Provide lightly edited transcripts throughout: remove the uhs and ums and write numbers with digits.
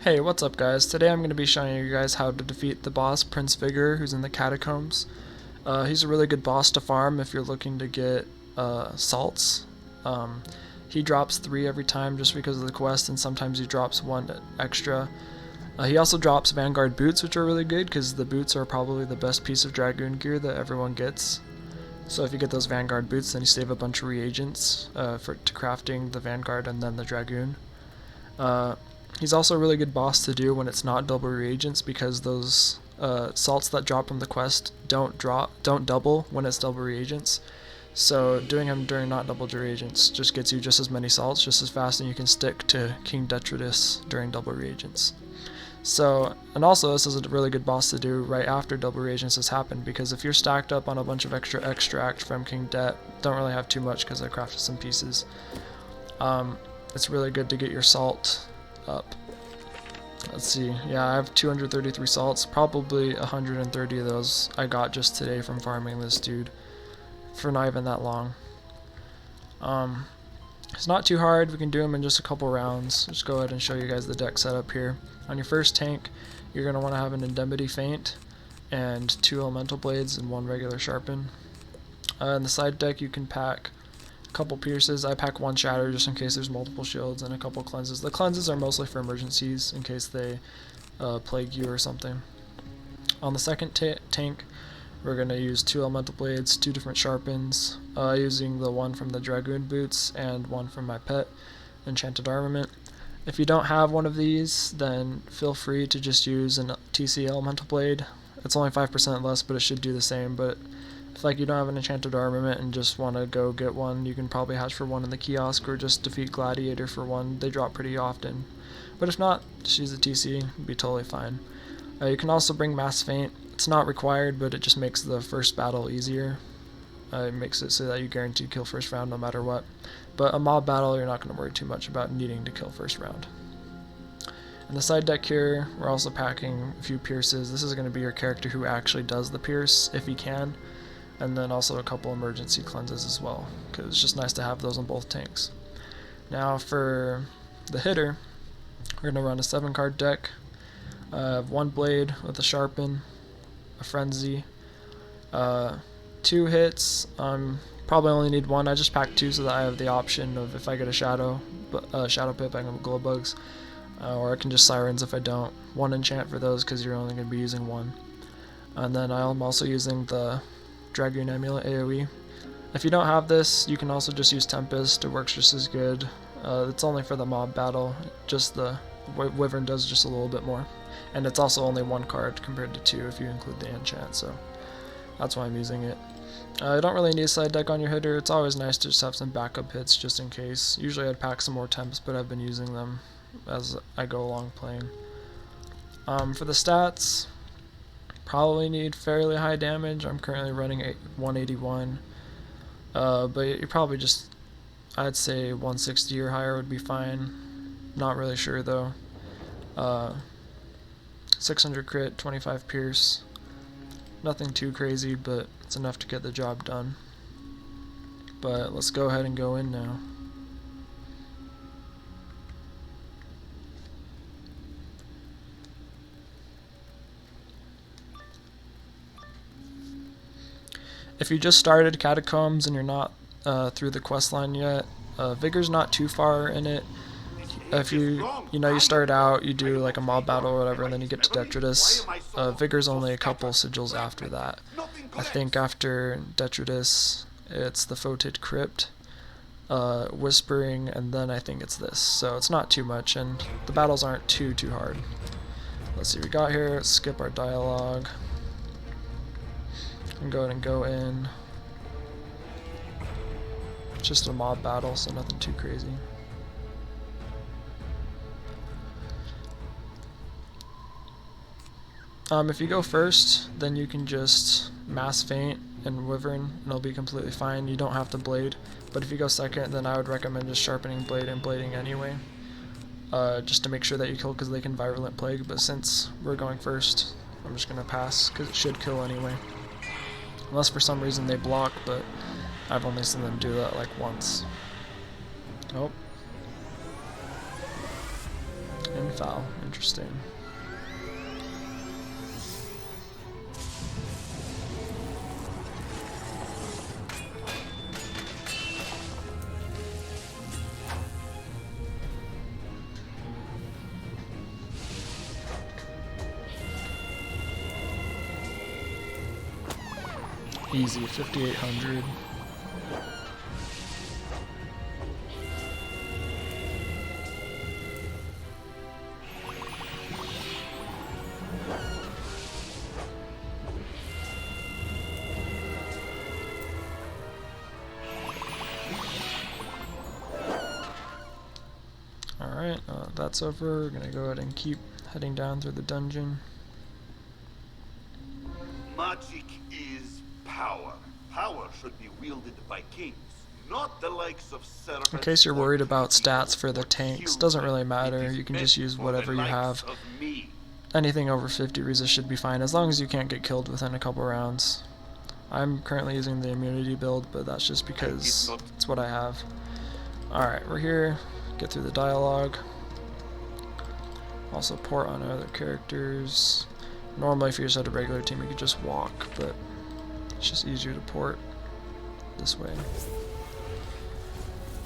Hey, what's up guys? Today I'm going to be showing you guys how to defeat the boss, Prince Viggor, who's in the catacombs. He's a really good boss to farm if you're looking to get salts. He drops 3 every time just because of the quest, and sometimes he drops 1 extra. He also drops Vanguard boots, which are really good because the boots are probably the best piece of Dragoon gear that everyone gets. So if you get those Vanguard boots, then you save a bunch of reagents to crafting the Vanguard and then the Dragoon. He's also a really good boss to do when it's not double reagents because those salts that drop from the quest don't double when it's double reagents. So doing him during not double reagents just gets you just as many salts, just as fast, and you can stick to King Detritus during double reagents. So, and also this is a really good boss to do right after double reagents has happened, because if you're stacked up on a bunch of extra extract from King Det, don't really have too much because I crafted some pieces. It's really good to get your salt up. Let's see, yeah, I have 233 salts, probably 130 of those I got just today from farming this dude for not even that long. It's not too hard, we can do them in just a couple rounds. Just go ahead and show you guys the deck setup here. On your first tank, you're going to want to have an Indemnity Feint and 2 Elemental Blades and 1 regular Sharpen. In the side deck you can pack a couple Pierces. I pack 1 Shatter just in case there's multiple shields, and a couple Cleanses. The Cleanses are mostly for emergencies in case they plague you or something. On the second tank, we're going to use 2 Elemental Blades, 2 different Sharpens, using the one from the Dragoon Boots and one from my pet, Enchanted Armament. If you don't have one of these, then feel free to just use an TC Elemental Blade. It's only 5% less, but it should do the same. But if you don't have an Enchanted Armament and just want to go get one, you can probably hatch for one in the kiosk or just defeat Gladiator for one. They drop pretty often. But if not, just use a TC, it'd be totally fine. You can also bring Mass Feint. It's not required, but it just makes the first battle easier. It makes it so that you guarantee kill first round no matter what. But a mob battle, you're not going to worry too much about needing to kill first round. In the side deck here, we're also packing a few Pierces. This is going to be your character who actually does the Pierce, if he can. And then also a couple emergency cleanses as well, because it's just nice to have those on both tanks. Now for the hitter, we're going to run a 7-card deck. 1 blade with a Sharpen, a Frenzy, 2 hits. Probably only need 1. I just packed 2 so that I have the option of if I get a Shadow Pip, I can have Glow Bugs, or I can just Sirens if I don't. 1 enchant for those because you're only going to be using 1. And then I'm also using the Dragoon Amulet AoE. If you don't have this, you can also just use Tempest. It works just as good. It's only for the mob battle. Just the Wyvern does just a little bit more. And it's also only 1 card compared to 2 if you include the enchant, so that's why I'm using it. You don't really need a side deck on your hitter. It's always nice to just have some backup hits just in case. Usually I'd pack some more temps, but I've been using them as I go along playing. For the stats, probably need fairly high damage. I'm currently running 181, but you probably just, I'd say 160 or higher would be fine. Not really sure though. 600 crit, 25 pierce. Nothing too crazy, but it's enough to get the job done. But let's go ahead and go in now. If you just started Catacombs and you're not through the quest line yet, Viggor's not too far in it. If you start out, you do like a mob battle or whatever, and then you get to Detritus. Viggor's only a couple sigils after that. I think after Detritus, it's the Foetid Crypt, Whispering, and then I think it's this. So it's not too much, and the battles aren't too hard. Let's see what we got here. Let's skip our dialogue. And go ahead and go in. It's just a mob battle, so nothing too crazy. If you go first, then you can just Mass Feint and Wyvern, and it'll be completely fine. You don't have to Blade. But if you go second, then I would recommend just Sharpening Blade and Blading anyway. Just to make sure that you kill, because they can Virulent Plague. But since we're going first, I'm just going to pass, because it should kill anyway. Unless for some reason they block, but I've only seen them do that like once. Oh. And foul. Interesting. Easy, 5,800. Alright, that's over. We're gonna go ahead and keep heading down through the dungeon. Magic is power. Power should be wielded by kings, not the likes of servants. In case you're worried about stats for the tanks, doesn't really matter. You can just use whatever you have. Anything over 50 resist should be fine, as long as you can't get killed within a couple rounds. I'm currently using the immunity build, but that's just because it's what I have. Alright, we're here. Get through the dialogue. Also port on other characters. Normally if you just had a regular team you could just walk, but it's just easier to port this way.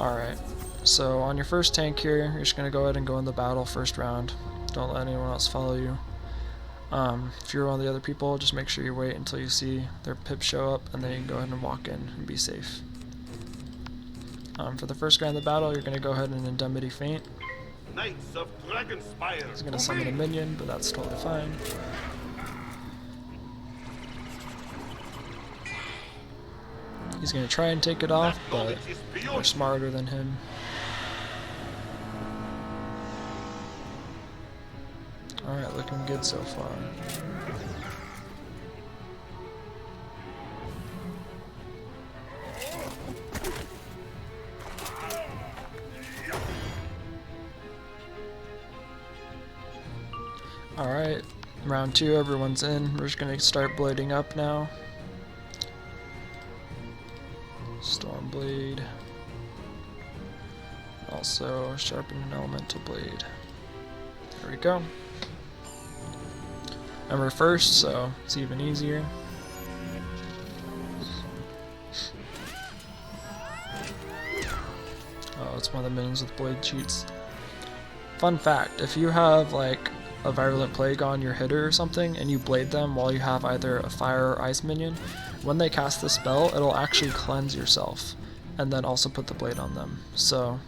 Alright, so on your first tank here, you're just going to go ahead and go in the battle first round. Don't let anyone else follow you. If you're one of the other people, just make sure you wait until you see their pips show up, and then you can go ahead and walk in and be safe. For the first guy in the battle, you're going to go ahead and Indemnity Feint. Knights of Dragonspire. He's going to summon a minion, but that's totally fine. He's going to try and take it off, but we're smarter than him. Alright, looking good so far. Alright, round 2, everyone's in. We're just going to start blading up now. Stormblade. Also, sharpen an elemental blade. There we go. And we're first, so it's even easier. Oh, it's one of the minions with blade cheats. Fun fact, if you have like a virulent plague on your hitter or something and you blade them while you have either a fire or ice minion, when they cast the spell it'll actually cleanse yourself and then also put the blade on them. So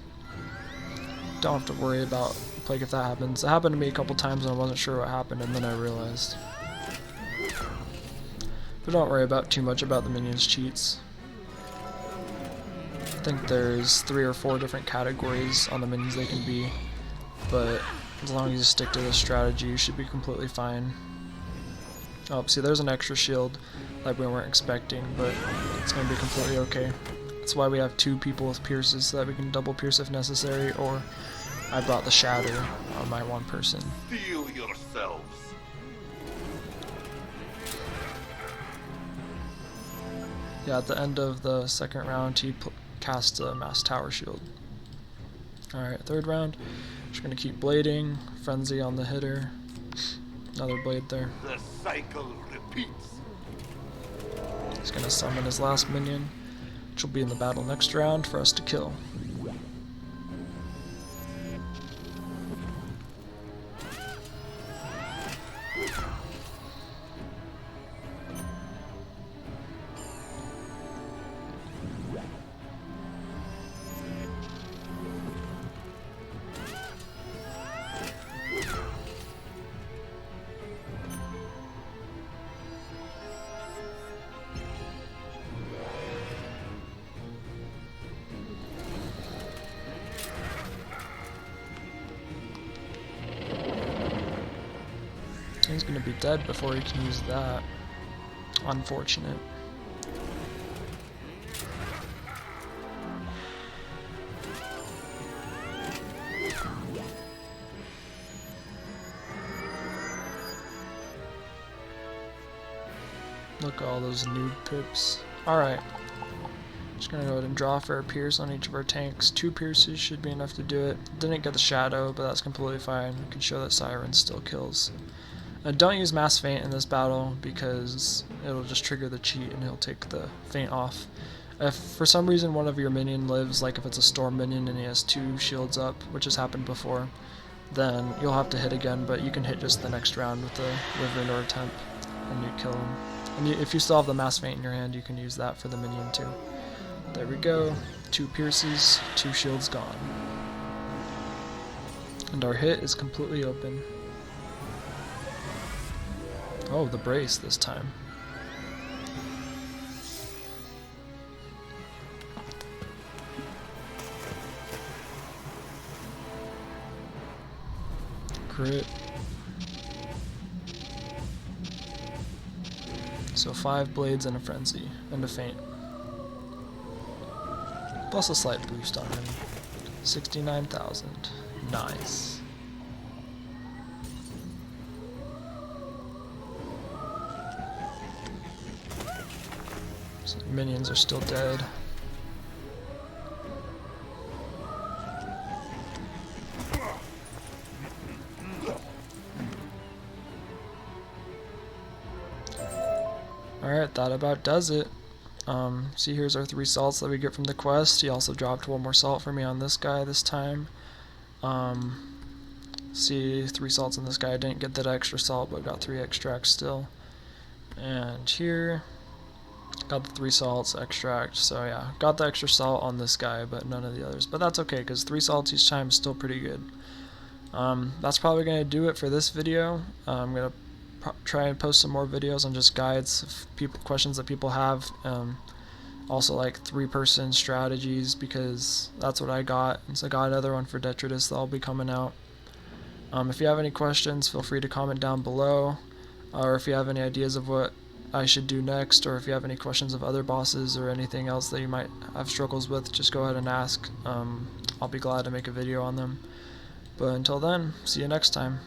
don't have to worry about plague if that happens. It happened to me a couple times and I wasn't sure what happened, and then I realized. But don't worry about too much about the minions cheats. I think there's 3 or 4 different categories on the minions they can be, but as long as you stick to this strategy you should be completely fine. Oh, see, there's an extra shield that we weren't expecting, but it's going to be completely okay. That's why we have 2 people with pierces, so that we can double pierce if necessary, or I brought the shatter on my one person. Steel yourselves. Yeah, at the end of the second round he cast a mass tower shield. Alright, third round, just gonna keep blading, frenzy on the hitter. Another blade there. The cycle repeats. He's gonna summon his last minion, which will be in the battle next round for us to kill. He's gonna be dead before he can use that. Unfortunate. Look at all those noob pips. Alright. Just gonna go ahead and draw for a pierce on each of our tanks. 2 pierces should be enough to do it. Didn't get the shadow, but that's completely fine. We can show that Siren still kills. Don't use mass feint in this battle because it'll just trigger the cheat and he'll take the feint off. If for some reason one of your minion lives, like if it's a storm minion and he has 2 shields up, which has happened before, then you'll have to hit again, but you can hit just the next round with the Wyvern or a temp and you kill him. And if you still have the mass feint in your hand, you can use that for the minion too. There we go. 2 pierces, 2 shields gone. And our hit is completely open. Oh, the brace this time. Crit. So 5 blades and a frenzy, and a feint. Plus a slight boost on him. 69,000. Nice. So minions are still dead. Alright, that about does it. See, here's our 3 salts that we get from the quest. He also dropped 1 more salt for me on this guy this time. See, 3 salts on this guy. I didn't get that extra salt, but got 3 extracts still. And here, got the 3 salts, extract. So yeah, got the extra salt on this guy, but none of the others. But that's okay, because 3 salts each time is still pretty good. That's probably going to do it for this video. I'm going to try and post some more videos on just guides, questions that people have. Also like 3-person strategies, because that's what I got. And so I got another one for Detritus that'll be coming out. If you have any questions, feel free to comment down below, or if you have any ideas of what I should do next, or if you have any questions of other bosses or anything else that you might have struggles with, just go ahead and ask. I'll be glad to make a video on them. But until then, see you next time.